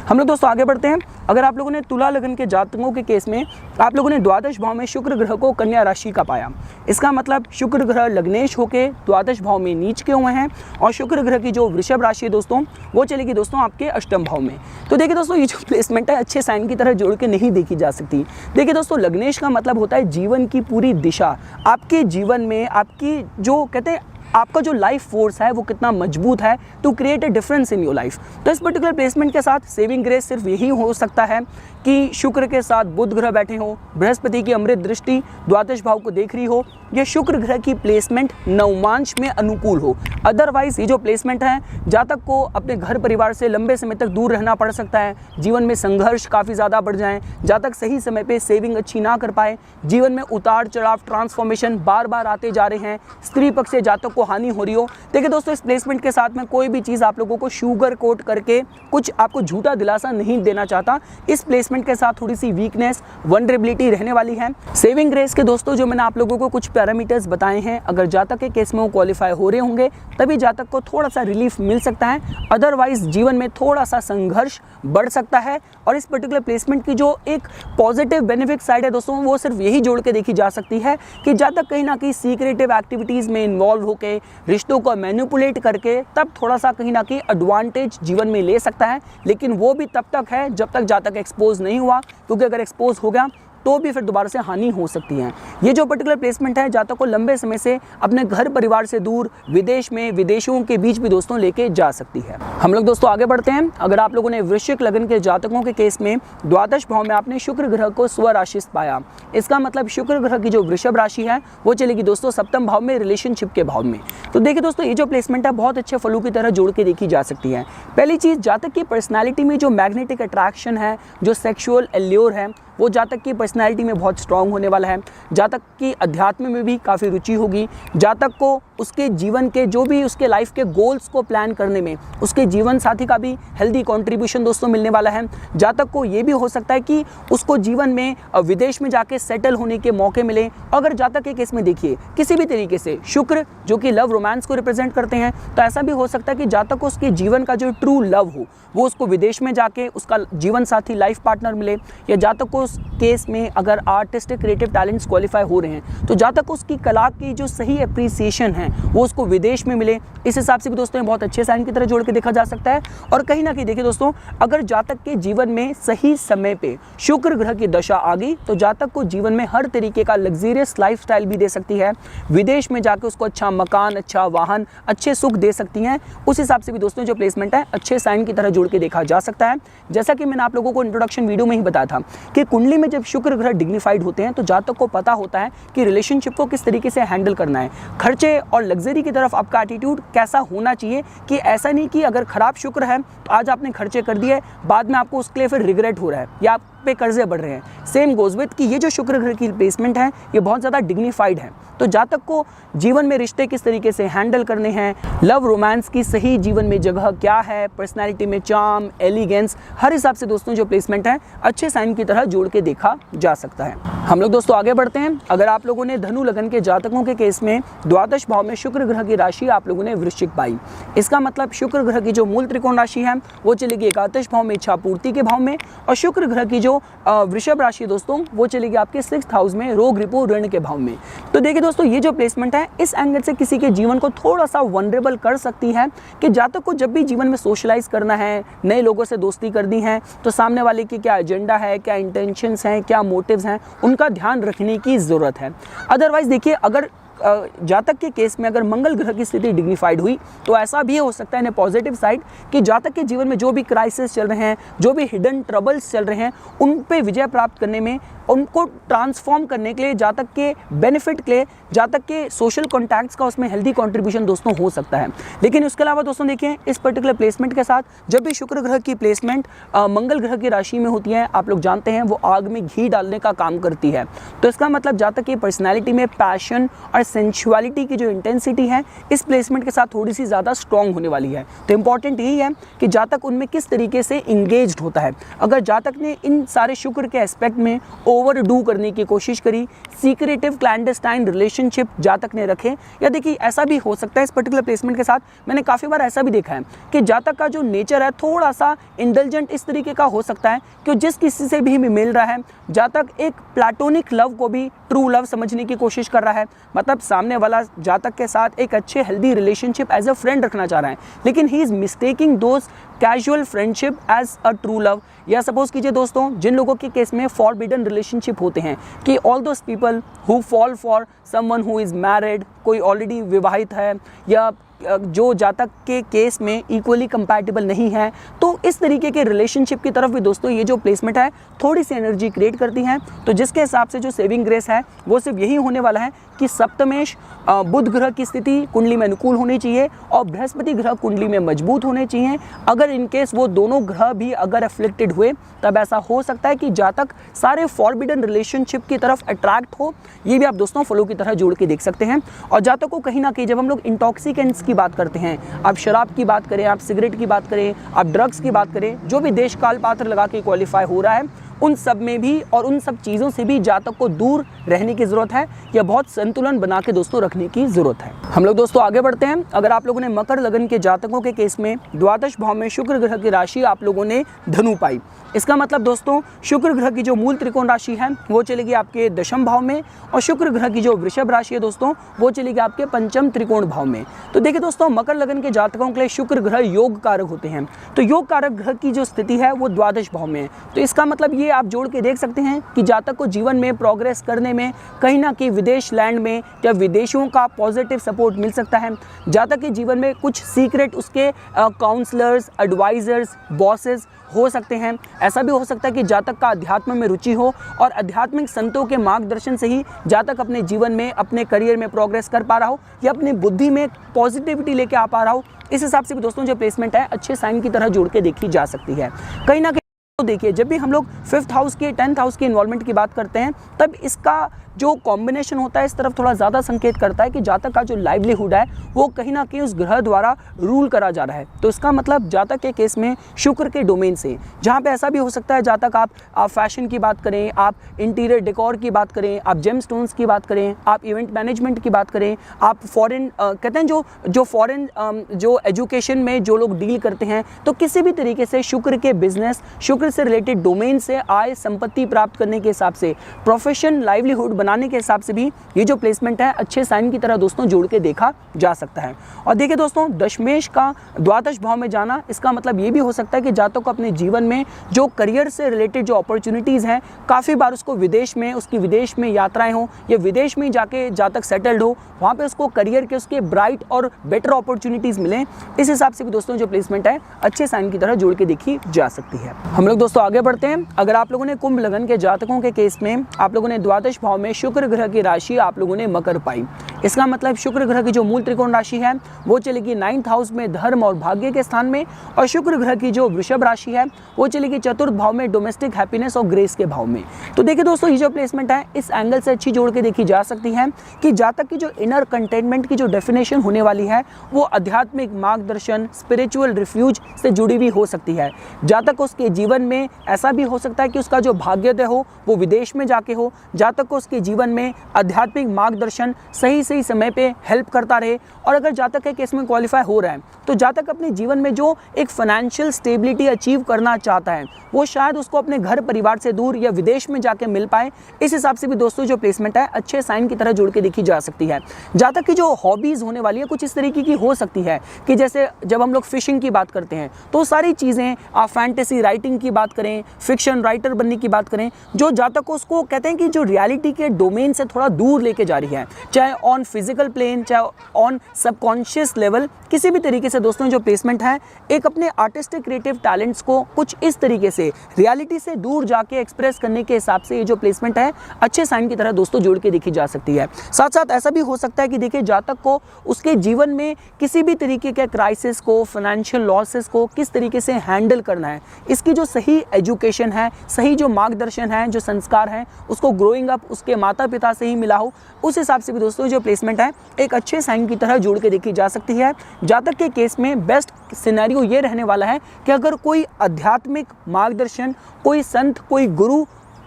हम लोग दोस्तों आगे बढ़ते हैं। अगर आप लोगों ने तुला लगन के जातकों के केस में आप लोगों ने द्वादश भाव में शुक्र ग्रह को कन्या राशि का पाया, इसका मतलब शुक्र ग्रह लग्नेश होके द्वादश भाव में नीच के हुए हैं और शुक्र ग्रह की जो वृषभ राशि है दोस्तों, वो चलेगी दोस्तों आपके अष्टम भाव में। तो देखिए दोस्तों, ये जो प्लेसमेंट है अच्छे साइन की तरह जोड़ के नहीं देखी जा सकती। देखिए दोस्तों, लग्नेश का मतलब होता है जीवन की पूरी दिशा। आपके जीवन में आपकी जो कहते हैं आपका जो लाइफ फोर्स है वो कितना मजबूत है to create a difference in your life. तो इस पर्टिकुलर प्लेसमेंट के साथ सेविंग ग्रेस सिर्फ यही हो सकता है कि शुक्र के साथ बुध ग्रह बैठे हो, बृहस्पति की अमृत दृष्टि द्वादश भाव को देख रही हो, या शुक्र ग्रह की प्लेसमेंट नवमांश में अनुकूल हो। अदरवाइज ये जो प्लेसमेंट है, जातक को अपने घर परिवार से लंबे समय तक दूर रहना पड़ सकता है, जीवन में संघर्ष काफ़ी ज़्यादा बढ़ जाए, जातक सही समय पे सेविंग अच्छी ना कर पाए, जीवन में उतार चढ़ाव, ट्रांसफॉर्मेशन बार बार आते जा रहे हैं, स्त्री पक्ष से जातक को हानि हो रही हो। देखिए दोस्तों, इस प्लेसमेंट के साथ में कोई भी चीज़ आप लोगों को शुगर कोट करके कुछ आपको झूठा दिलासा नहीं देना चाहता। इस प्लेसमेंट के साथ थोड़ी सी वीकनेस, वनरेबिलिटी रहने वाली है। सेविंग ग्रेस के दोस्तों जो मैंने आप लोगों को कुछ पैरामीटर्स बताए हैं, अगर जातक के केस में वो क्वालिफाई हो रहे होंगे तभी जातक को थोड़ा सा रिलीफ मिल सकता है, अदरवाइज जीवन में थोड़ा सा संघर्ष बढ़ सकता है। और इस पर्टिकुलर प्लेसमेंट की जो एक पॉजिटिव बेनिफिट साइड है दोस्तों, वो सिर्फ यही जोड़ के देखी जा सकती है कि जातक कहीं ना कहीं सीक्रेटिव एक्टिविटीज़ में इन्वॉल्व होकर रिश्तों को मैनिपुलेट करके तब थोड़ा सा कहीं ना कहीं एडवांटेज जीवन में ले सकता है। लेकिन वो भी तब तक है जब तक जातक एक्सपोज नहीं हुआ, क्योंकि अगर एक्सपोज हो गया तो भी फिर दोबारा से हानि हो सकती है। ये जो पर्टिकुलर प्लेसमेंट है जातक को लंबे समय से अपने घर परिवार से दूर, विदेश में, विदेशों के बीच भी दोस्तों लेके जा सकती है। हम लोग दोस्तों आगे बढ़ते हैं। अगर आप लोगों ने वृश्चिक लग्न के जातकों के केस में द्वादश भाव में आपने शुक्र ग्रह को स्वराशि पाया, इसका मतलब शुक्र ग्रह की जो वृषभ राशि है वो चलेगी दोस्तों सप्तम भाव में, रिलेशनशिप के भाव में। तो देखिए दोस्तों, ये जो प्लेसमेंट है बहुत अच्छे फलों की तरह जोड़ के देखी जा सकती है। पहली चीज़, जातक की पर्सनैलिटी में जो मैग्नेटिक अट्रैक्शन है, जो सेक्शुअल एल्योर है, वो जातक की पर्सनैलिटी में बहुत स्ट्रांग होने वाला है। जातक की अध्यात्म में भी काफ़ी रुचि होगी। जातक को उसके जीवन के जो भी उसके लाइफ के गोल्स को प्लान करने में उसके जीवन साथी का भी हेल्दी कंट्रीब्यूशन दोस्तों मिलने वाला है। जातक को ये भी हो सकता है कि उसको जीवन में विदेश में जाके सेटल होने के मौके मिले। अगर जातक के केस में देखिए किसी भी तरीके से शुक्र जो कि लव रोमांस को रिप्रेजेंट करते हैं, तो ऐसा भी हो सकता है कि जातक को उसके जीवन का जो ट्रू लव हो वो उसको विदेश में जाके उसका जीवन साथी, लाइफ पार्टनर मिले। या जातक को उस केस में अगर आर्टिस्टिक क्रिएटिव टैलेंट्स क्वालिफाई हो रहे हैं तो जातक को उसकी कला की जो सही एप्रिसिएशन है वो उसको विदेश में मिले। इस हिसाब से भी दोस्तों बहुत अच्छे साइन की तरह जोड़ के देखा जा सकता है। और कहीं ना कहीं देखिए दोस्तों, अगर जातक के जीवन में सही समय पे शुक्र ग्रह की दशा आ गई तो जातक को जीवन में हर तरीके का लग्जरियस लाइफस्टाइल भी दे सकती है। विदेश में जाकर उसको अच्छा मकान, अच्छा वाहन, अच्छे सुख दे सकती हैं। उस हिसाब से भी दोस्तों जो प्लेसमेंट है अच्छे साइन की तरह जोड़ के देखा जा सकता है। जैसा कि मैंने आप लोगों को इंट्रोडक्शन वीडियो में ही बताया था कि कुंडली में जब शुक्र ग्रह डिग्निफाइड होते हैं तो जातक को पता होता है कि रिलेशनशिप को किस तरीके से हैंडल करना है। खर्चे और लग्जरी की तरफ आपका एटीट्यूड कैसा होना चाहिए कि ऐसा नहीं कि अगर खराब शुक्र है तो आज आपने खर्चे कर दिए, बाद में आपको उसके लिए फिर रिग्रेट हो रहा है या आप पे कर्जे बढ़ रहे हैं। सेम गोज विद कि ये जो शुक्र ग्रह की प्लेसमेंट है ये बहुत ज़्यादा डिग्निफाइड है। तो जातक को जीवन में रिश्ते किस तरीके से हैंडल करने हैं, लव रोमांस की सही जीवन में जगह क्या है, पर्सनैलिटी में चार्म, एलिगेंस, हर हिसाब से दोस्तों जो प्लेसमेंट है अच्छे साइन की तरह जोड़ के देखा जा सकता है। हम लोग दोस्तों आगे बढ़ते हैं। अगर आप लोगों ने धनु लगन के जातकों के केस में द्वादश भाव में शुक्र ग्रह की राशि आप लोगों ने वृश्चिक पाई, इसका मतलब शुक्र ग्रह की जो मूल त्रिकोण राशि है वो चलेगी एकादश भाव में, इच्छा पूर्ति के भाव में, और शुक्र ग्रह की जो जो वृषभ राशि है दोस्तों वो चलेगी आपके 6th हाउस में रोग रिपो ऋण के भाव में। तो देखिए दोस्तों ये जो प्लेसमेंट है इस एंगल से किसी के जीवन को थोड़ा सा वनरेबल कर सकती है कि जातक को जब भी जीवन में सोशलाइज करना है, नए लोगों से दोस्ती करनी है, तो सामने वाले की क्या एजेंडा है, क्या इंटेंशंस हैं, क्या मोटिव्स हैं, उनका ध्यान रखने की ज़रूरत है। अदरवाइज देखिए अगर जातक के केस में अगर मंगल ग्रह की स्थिति डिग्निफाइड हुई तो ऐसा भी हो सकता है इन पॉजिटिव साइड कि जातक के जीवन में जो भी क्राइसिस चल रहे हैं, जो भी हिडन ट्रबल्स चल रहे हैं, उन पे विजय प्राप्त करने में, उनको ट्रांसफॉर्म करने के लिए, जातक के बेनिफिट के लिए, जातक के सोशल कॉन्टैक्ट्स का उसमें हेल्दी कंट्रीब्यूशन दोस्तों हो सकता है। लेकिन उसके अलावा दोस्तों देखिए इस पर्टिकुलर प्लेसमेंट के साथ जब भी शुक्र ग्रह की प्लेसमेंट मंगल ग्रह की राशि में होती है, आप लोग जानते हैं वो आग में घी डालने का काम करती है। तो इसका मतलब जातक की पर्सनैलिटी में पैशन और सेंशुअलिटी की जो इंटेंसिटी है इस प्लेसमेंट के साथ थोड़ी सी ज़्यादा स्ट्रॉन्ग होने वाली है। तो इंपॉर्टेंट यही है कि जातक उनमें किस तरीके से इंगेज्ड होता है। अगर जातक ने इन सारे शुक्र के एस्पेक्ट में ओवरडू करने की कोशिश करी, सीक्रेटिव क्लैंडस्टाइन रिलेशनशिप जातक ने रखे, या देखिए ऐसा भी हो सकता है इस पर्टिकुलर प्लेसमेंट के साथ, मैंने काफ़ी बार ऐसा भी देखा है कि जातक का जो नेचर है थोड़ा सा इंडल्जेंट इस तरीके का हो सकता है कि जिस किसी से भी मिल रहा है जातक एक प्लाटोनिक लव को भी ट्रू लव समझने की कोशिश कर रहा है। मतलब सामने वाला जातक के साथ एक अच्छे healthy relationship as a friend रखना चाह रहा है, लेकिन he is mistaking those casual friendship as a true love. या सपोज कीजिए दोस्तों जिन लोगों के केस में फॉरबिडन रिलेशनशिप होते हैं कि all those people who fall for someone who is married, कोई ऑलरेडी विवाहित है या जो जातक के केस में इक्वली कंपैटिबल नहीं है, तो इस तरीके के रिलेशनशिप की तरफ भी दोस्तों ये जो प्लेसमेंट है थोड़ी सी एनर्जी क्रिएट करती है। तो जिसके हिसाब से जो सेविंग ग्रेस है वो सिर्फ यही होने वाला है कि सप्तमेश बुध ग्रह की स्थिति कुंडली में अनुकूल होनी चाहिए और बृहस्पति ग्रह कुंडली में मजबूत होने चाहिए। अगर इनकेस वो दोनों ग्रह भी अगर अफ्लिक्टेड हुए तब ऐसा हो सकता है कि जातक सारे फॉरबिडन रिलेशनशिप की तरफ अट्रैक्ट हो। ये भी आप दोस्तों फॉलो की तरह जोड़ के देख सकते हैं। और जातक को कहीं ना कहीं जब हम लोग इंटॉक्सिकेंट्स की बात करते हैं, आप शराब की बात करें, आप सिगरेट की बात करें, आप ड्रग्स की बात करें, जो भी देश काल पात्र लगा के क्वालिफाई हो रहा है, उन सब में भी और उन सब चीज़ों से भी जातक को दूर रहने की ज़रूरत है या बहुत संतुलन बना के दोस्तों रखने की ज़रूरत है। हम लोग दोस्तों आगे बढ़ते हैं। अगर आप लोगों ने मकर लगन के जातकों के केस में द्वादश भाव में शुक्र ग्रह की राशि आप लोगों ने धनु पाई, इसका मतलब दोस्तों शुक्र ग्रह की जो मूल त्रिकोण राशि है वो चलेगी आपके दशम भाव में और शुक्र ग्रह की जो वृषभ राशि है दोस्तों वो चलेगी आपके पंचम त्रिकोण भाव में। तो देखिए दोस्तों मकर लगन के जातकों के लिए शुक्र ग्रह योग कारक होते हैं। तो योग कारक ग्रह की जो स्थिति है वो द्वादश भाव में है। तो इसका मतलब ये आप जोड़ के देख सकते हैं कि जातक को जीवन में प्रोग्रेस करने में कहीं ना कहीं विदेश लैंड में या विदेशों का पॉजिटिव सपोर्ट मिल सकता है। जातक के जीवन में कुछ सीक्रेट उसके काउंसलर्स, एडवाइजर्स, बॉसेस हो सकते हैं। ऐसा भी हो सकता है कि जातक का अध्यात्म में रुचि हो और आध्यात्मिक संतों के मार्गदर्शन से ही जातक अपने जीवन में, अपने करियर में प्रोग्रेस कर पा रहा हो या अपनी बुद्धि में पॉजिटिविटी लेके आ पा रहा हो। इस हिसाब से भी दोस्तों जो प्लेसमेंट है अच्छे साइन की तरह जोड़ के देखी जा सकती है। कहीं ना कहीं तो देखिए जब भी हम लोग 5th हाउस के 10th हाउस के इन्वॉल्वमेंट की बात करते हैं तब इसका जो कॉम्बिनेशन होता है इस तरफ थोड़ा ज़्यादा संकेत करता है कि जातक का जो लाइवलीहुड है वो कहीं ना कहीं उस ग्रह द्वारा रूल करा जा रहा है। तो इसका मतलब जातक के केस में शुक्र के डोमेन से, जहाँ पे ऐसा भी हो सकता है जातक आप फैशन की बात करें, आप इंटीरियर डेकोर की बात करें, आप जेम स्टोन्स की बात करें, आप इवेंट मैनेजमेंट की बात करें, आप फॉरेन कहते हैं जो फॉरेन जो एजुकेशन में जो लोग डील करते हैं, तो किसी भी तरीके से शुक्र के बिजनेस, शुक्र से रिलेटेड डोमेन से आय संपत्ति प्राप्त करने के हिसाब से, प्रोफेशन लाइवलीहुड बनाने के हिसाब से भी ये जो प्लेसमेंट है अच्छे साइन की तरह दोस्तों जोड़ के देखा जा सकता है। और देखिए दोस्तों दशमेश का द्वादश भाव में जाना, इसका मतलब ये भी हो सकता है कि जातक को अपने जीवन में जो करियर से रिलेटेड जो अपॉर्चुनिटीज़ हैं, काफ़ी बार उसको विदेश में, उसकी विदेश में यात्राएं हो या विदेश में जाके जातक सेटल्ड हो, वहाँ पे उसको करियर के उसके ब्राइट और बेटर अपॉर्चुनिटीज़ मिलें। इस हिसाब से भी दोस्तों जो प्लेसमेंट है अच्छे साइन की तरह जोड़ के देखी जा सकती है। हम लोग दोस्तों आगे बढ़ते हैं। अगर आप लोगों ने कुंभ लगन के जातकों के केस में आप लोगों ने द्वादश भाव में शुक्र ग्रह की राशि आप लोगों ने मकर पाई, इसका मतलब शुक्र ग्रह की जो मूल त्रिकोण राशि है वो चलेगी 9th हाउस में धर्म और भाग्य के स्थान में, और शुक्र ग्रह की जो वृषभ राशि है वो चलेगी 4th भाव में डोमेस्टिक हैप्पीनेस और ग्रेस के भाव में। तो देखिए दोस्तों ये जो प्लेसमेंट है इस एंगल से अच्छी जोड़ के देखी जा सकती है कि जातक की जो इनर कंटेनमेंट की जो डेफिनेशन होने वाली है वो आध्यात्मिक मार्गदर्शन, स्पिरिचुअल रिफ्यूज से जुड़ी हुई हो सकती है। जातक उसके जीवन में ऐसा भी हो सकता है कि उसका जो भाग्योदय हो वो विदेश में जाके हो, जातक को उसके जीवन में आध्यात्मिक मार्गदर्शन सही सही समय पे हेल्प करता रहे। और अगर जातक के केस में क्वालिफाई हो रहा है तो जातक अपने जीवन में जो एक फाइनेंशियल स्टेबिलिटी अचीव करना चाहता है वो शायद उसको अपने घर परिवार से दूर या विदेश में जाके मिल पाए। इस हिसाब से भी दोस्तों जो प्लेसमेंट है अच्छे साइन की तरह जोड़ के देखी जा सकती है। जातक की जो हॉबीज होने वाली है कुछ इस तरीके की हो सकती है कि जैसे जब हम लोग फिशिंग की बात करते हैं तो सारी चीज़ें, आप फैंटेसी राइटिंग की बात करें, फिक्शन राइटर बनने की बात करें, जो जातक को उसको कहते हैं कि जो रियलिटी के डोमेन से थोड़ा दूर लेके जा रही है, चाहे ऑन फिजिकल प्लेन चाहे ऑन सबकॉन्शियस लेवल, किसी भी तरीके से दोस्तों जो प्लेसमेंट है एक अपने आर्टिस्टिक क्रिएटिव टैलेंट्स को कुछ इस तरीके से रियलिटी से दूर जाके एक्सप्रेस करने के हिसाब से ये जो प्लेसमेंट है अच्छे साइन की तरह दोस्तों जोड़ के देखी जा सकती है। साथ साथ ऐसा भी हो सकता है कि देखिए जातक को उसके जीवन में किसी भी तरीके के क्राइसिस को, फाइनेंशियल लॉसेस को किस तरीके से हैंडल करना है, इसकी जो सही एजुकेशन है, सही जो मार्गदर्शन है, जो संस्कार है, उसको ग्रोइंग अप उसके माता पिता से ही मिला हो, उस हिसाब से भी दोस्तों जो प्लेसमेंट है एक अच्छे साइन की तरह जोड़ के देखी जा सकती है। जातक के केस में बेस्ट सिनेरियो ये रहने वाला है कि अगर कोई आध्यात्मिक मार्गदर्शन, कोई संत, कोई गुरु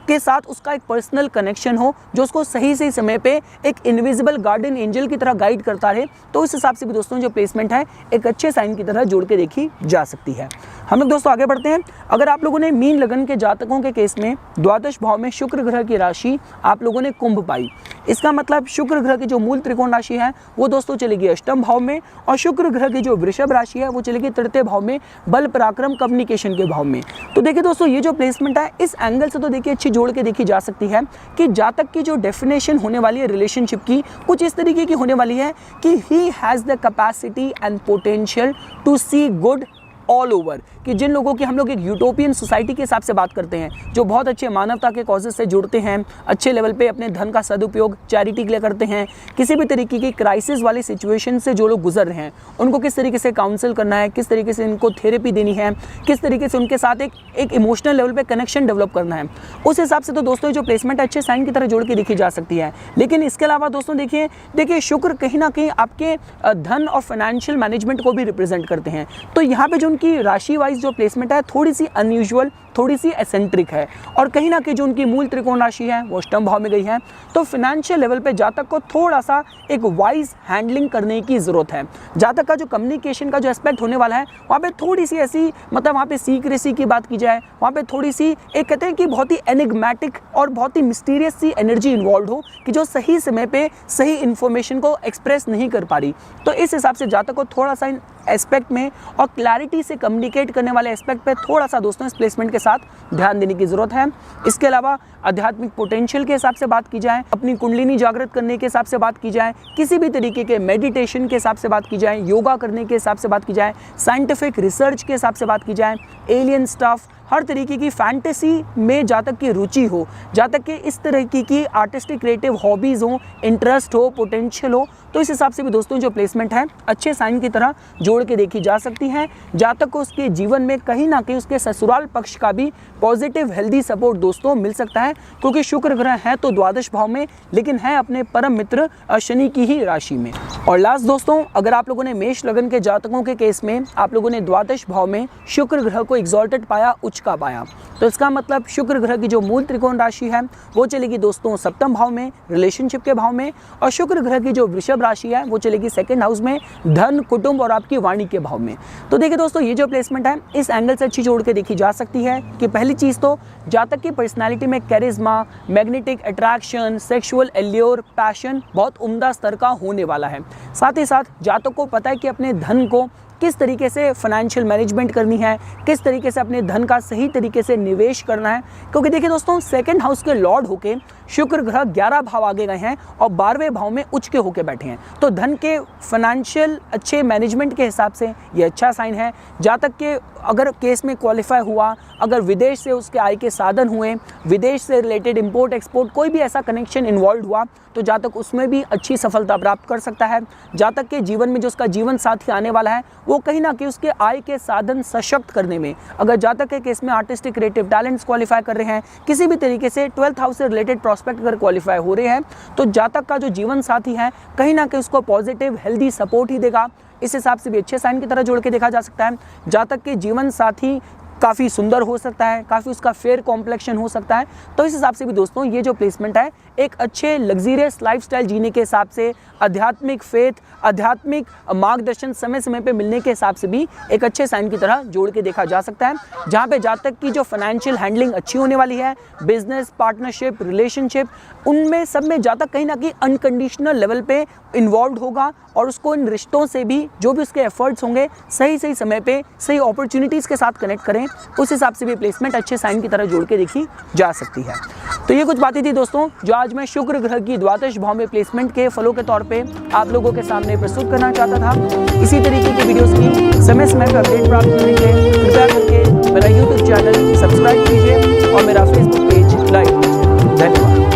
के साथ उसका एक पर्सनल कनेक्शन हो जो उसको सही सही समय पे एक इनविजिबल गार्डियन एंजल की तरह गाइड करता रहे, तो इस हिसाब से भी दोस्तों जो प्लेसमेंट है एक अच्छे साइन की तरह जोड़ के देखी जा सकती है। हम लोग दोस्तों आगे बढ़ते हैं। अगर आप लोगों ने मीन लगन के जातकों के केस में द्वादश भाव में शुक्र ग्रह की राशि आप लोगों ने कुंभ पाई, इसका मतलब शुक्र ग्रह की जो मूल त्रिकोण राशि है वो दोस्तों चलेगी अष्टम भाव में, और शुक्र ग्रह की जो वृषभ राशि है वो चलेगी तृतीय भाव में, बल पराक्रम कम्युनिकेशन के भाव में। तो देखिए दोस्तों ये जो प्लेसमेंट है इस एंगल से तो देखिए अच्छी जोड़ के देखी जा सकती है कि जातक की जो डेफिनेशन होने वाली है रिलेशनशिप की कुछ इस तरीके की होने वाली है कि he has the capacity and potential to see good all over, कि जिन लोगों की हम लोग एक यूटोपियन सोसाइटी के हिसाब से बात करते हैं, जो बहुत अच्छे मानवता के कॉजेज से जुड़ते हैं, अच्छे लेवल पे अपने धन का सदुपयोग चैरिटी के लिए करते हैं, किसी भी तरीके की क्राइसिस वाली सिचुएशन से जो लोग गुजर रहे हैं उनको किस तरीके से काउंसिल करना है, किस तरीके से इनको थेरेपी देनी है, किस तरीके से उनके साथ एक इमोशनल लेवल पे कनेक्शन डेवलप करना है, उस हिसाब से तो दोस्तों जो प्लेसमेंट अच्छे साइन की तरह जोड़ के देखी जा सकती है। लेकिन इसके अलावा दोस्तों देखिए शुक्र कहीं ना कहीं आपके धन और फाइनेंशियल मैनेजमेंट को भी रिप्रेजेंट करते हैं, तो यहाँ पे जो उनकी राशि वाइज जो प्लेसमेंट है थोड़ी सी अनयूजुअल, थोड़ी सी एसेंट्रिक है, और कहीं ना कहीं जो उनकी मूल त्रिकोण राशि है वो अष्टम भाव में गई है, तो फाइनेंशियल लेवल पे जातक को थोड़ा सा एक वाइज हैंडलिंग करने की ज़रूरत है। जातक का जो कम्युनिकेशन का जो एस्पेक्ट होने वाला है वहाँ पे थोड़ी सी ऐसी मतलब वहाँ पे सीक्रेसी की बात की जाए, वहाँ पे थोड़ी सी एक कहते हैं कि बहुत ही एनिग्मेटिक और बहुत ही मिस्टीरियस सी एनर्जी इन्वॉल्व हो कि जो सही समय पे सही इन्फॉर्मेशन को एक्सप्रेस नहीं कर पा रही, तो इस हिसाब से जातक को थोड़ा सा एस्पेक्ट में और क्लैरिटी से कम्युनिकेट करने वाले एस्पेक्ट पे थोड़ा सा दोस्तों इस प्लेसमेंट के साथ ध्यान देने की ज़रूरत है। इसके अलावा आध्यात्मिक पोटेंशियल के हिसाब से बात की जाए, अपनी कुंडलिनी जागृत करने के हिसाब से बात की जाए, किसी भी तरीके के मेडिटेशन के हिसाब से बात की जाए, योगा करने के हिसाब से बात की जाए, साइंटिफिक रिसर्च के हिसाब से बात की जाए, एलियन स्टफ, हर तरीके की फैंटेसी में जातक की रुचि हो, जातक के इस तरह की आर्टिस्टिक क्रिएटिव हॉबीज़ हो, इंटरेस्ट हो, पोटेंशियल हो, तो इस हिसाब से भी दोस्तों जो प्लेसमेंट है अच्छे साइन की तरह जोड़ के देखी जा सकती है। जातक को उसके जीवन में कहीं ना कहीं उसके ससुराल पक्ष का भी पॉजिटिव हेल्दी सपोर्ट दोस्तों मिल सकता है, क्योंकि शुक्र ग्रह है तो द्वादश भाव में, लेकिन है अपने परम मित्र शनि की ही राशि में। और लास्ट दोस्तों, अगर आप लोगों ने मेष लगन के जातकों के केस में आप लोगों ने द्वादश भाव में शुक्र ग्रह को एग्जॉल्टेड पाया, उच्च का पाया, तो इसका मतलब शुक्र ग्रह की जो मूल त्रिकोण राशि है वो चलेगी दोस्तों सप्तम भाव में, रिलेशनशिप के भाव में, और शुक्र ग्रह की जो वृषभ राशि है वो चलेगी सेकंड हाउस में, धन, कुटुंब और आपकी वाणी के भाव में। तो देखिए दोस्तों ये जो प्लेसमेंट है इस एंगल से अच्छी जोड़ के देखी जा सकती है कि पहली चीज तो जातक की पर्सनालिटी में charisma, magnetic attraction, sexual allure, passion बहुत उम्दा स्तर का होने वाला है। साथ ही साथ जातक को पता है कि अपने धन को किस तरीके से फाइनेंशियल मैनेजमेंट करनी है, किस तरीके से अपने धन का सही तरीके से निवेश करना है, क्योंकि देखिए दोस्तों सेकंड हाउस के लॉर्ड होके शुक्र ग्रह 11 भाव आगे गए हैं और 12वें भाव में उच्च के होके बैठे हैं, तो धन के फाइनेंशियल अच्छे मैनेजमेंट के हिसाब से ये अच्छा साइन है। जातक के अगर केस में क्वालिफाई हुआ, अगर विदेश से उसके आय के साधन हुए, विदेश से रिलेटेड इंपोर्ट एक्सपोर्ट कोई भी ऐसा कनेक्शन इन्वॉल्व हुआ, तो जातक उसमें भी अच्छी सफलता प्राप्त कर सकता है। जातक के जीवन में जो उसका जीवन साथी आने वाला है वो कहीं ना कहीं उसके आय के साधन सशक्त करने में, अगर जातक के केस में आर्टिस्टिक क्रिएटिव टैलेंट्स क्वालिफाई कर रहे हैं, किसी भी तरीके से 12th हाउस से रिलेटेड प्रॉस्पेक्ट अगर क्वालिफाई हो रहे हैं, तो जातक का जो जीवन साथी है कहीं ना कहीं उसको पॉजिटिव हेल्दी सपोर्ट ही देगा। इस हिसाब से भी अच्छे साइन की तरह जोड़ के देखा जा सकता है। जातक के जीवन साथी काफ़ी सुंदर हो सकता है, काफ़ी उसका फेयर कॉम्प्लेक्शन हो सकता है। तो इस हिसाब से भी दोस्तों ये जो प्लेसमेंट है एक अच्छे लग्जीरियस लाइफस्टाइल जीने के हिसाब से, आध्यात्मिक फेथ, आध्यात्मिक मार्गदर्शन समय समय पे मिलने के हिसाब से भी एक अच्छे साइन की तरह जोड़ के देखा जा सकता है। जहाँ पे जातक की जो फाइनेंशियल हैंडलिंग अच्छी होने वाली है, बिजनेस, पार्टनरशिप, रिलेशनशिप, उनमें सब में जातक कहीं ना कहीं अनकंडीशनल लेवल पे इन्वॉल्व होगा और उसको इन रिश्तों से भी जो भी उसके एफर्ट्स होंगे सही सही समय पे सही अपॉर्चुनिटीज़ के साथ कनेक्ट करें, उस हिसाब से भी प्लेसमेंट अच्छे साइन की तरह जोड़ के देखी जा सकती है। तो ये कुछ बातें थी दोस्तों जो आज मैं शुक्र ग्रह की द्वादश भाव में प्लेसमेंट के फलों के तौर पे आप लोगों के सामने प्रस्तुत करना चाहता था। इसी तरीके की वीडियोस की समय समय पर अपडेट प्राप्त करने के लिए कृपया करके मेरा यूट्यूब चैनल सब्सक्राइब कीजिए और मेरा फेसबुक पेज लाइक कीजिए। धन्यवाद।